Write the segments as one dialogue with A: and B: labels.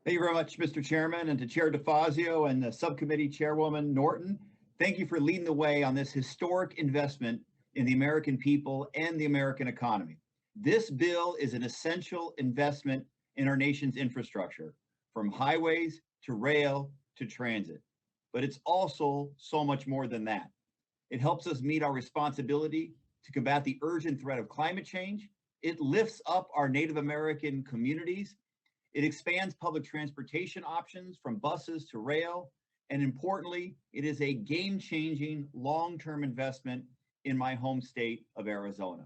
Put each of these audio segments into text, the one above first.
A: Thank you very much, Mr. Chairman, and to Chair DeFazio and the subcommittee chairwoman Norton. Thank you for leading the way on this historic investment in the American people and the American economy. This bill is an essential investment in our nation's infrastructure, from highways to rail to transit. But it's also so much more than that. It helps us meet our responsibility to combat the urgent threat of climate change. It lifts up our Native American communities. It expands public transportation options from buses to rail. And importantly, it is a game-changing long-term investment in my home state of Arizona.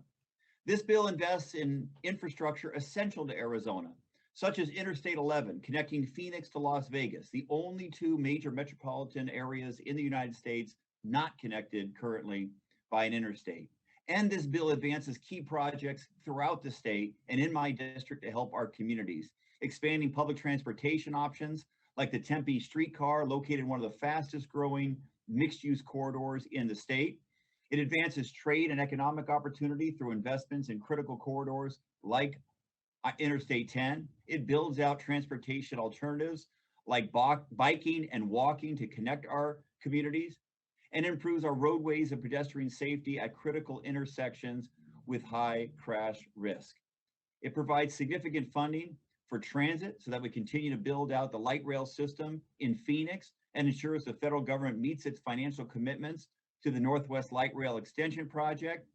A: This bill invests in infrastructure essential to Arizona, such as Interstate 11, connecting Phoenix to Las Vegas, the only two major metropolitan areas in the United States not connected currently by an interstate. And this bill advances key projects throughout the state and in my district to help our communities, expanding public transportation options like the Tempe streetcar, located in one of the fastest growing mixed-use corridors in the state. It advances trade and economic opportunity through investments in critical corridors like Interstate 10. It builds out transportation alternatives like biking and walking to connect our communities, and improves our roadways and pedestrian safety at critical intersections with high crash risk. It provides significant funding for transit so that we continue to build out the light rail system in Phoenix and ensures the federal government meets its financial commitments to the Northwest Light Rail Extension Project.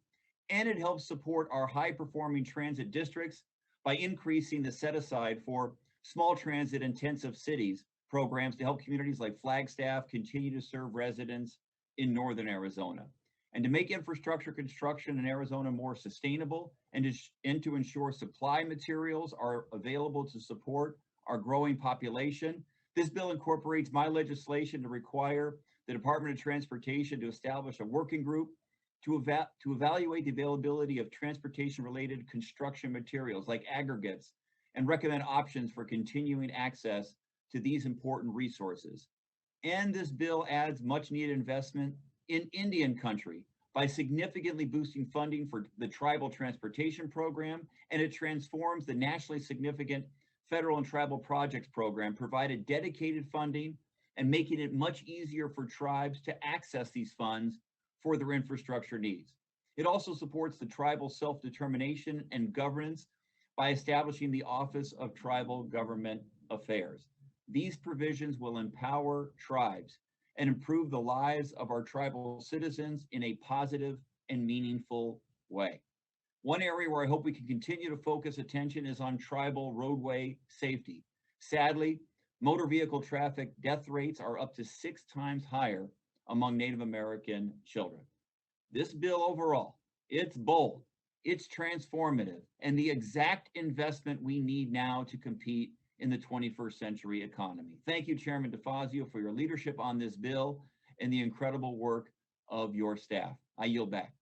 A: And it helps support our high-performing transit districts by increasing the set-aside for small transit-intensive cities programs to help communities like Flagstaff continue to serve residents in northern Arizona, and to make infrastructure construction in Arizona more sustainable and to ensure supply materials are available to support our growing population. This bill incorporates my legislation to require the Department of Transportation to establish a working group to evaluate the availability of transportation-related construction materials like aggregates and recommend options for continuing access to these important resources. And this bill adds much needed investment in Indian country by significantly boosting funding for the Tribal Transportation Program, and it transforms the nationally significant Federal and Tribal Projects Program, provided dedicated funding and making it much easier for tribes to access these funds for their infrastructure needs. It also supports the tribal self-determination and governance by establishing the Office of Tribal Government Affairs. These provisions will empower tribes and improve the lives of our tribal citizens in a positive and meaningful way. One area where I hope we can continue to focus attention is on tribal roadway safety. Sadly, motor vehicle traffic death rates are up to 6 times higher among Native American children. This bill overall, it's bold, it's transformative, and the exact investment we need now to compete in the 21st century economy. Thank you, Chairman DeFazio, for your leadership on this bill and the incredible work of your staff. I yield back.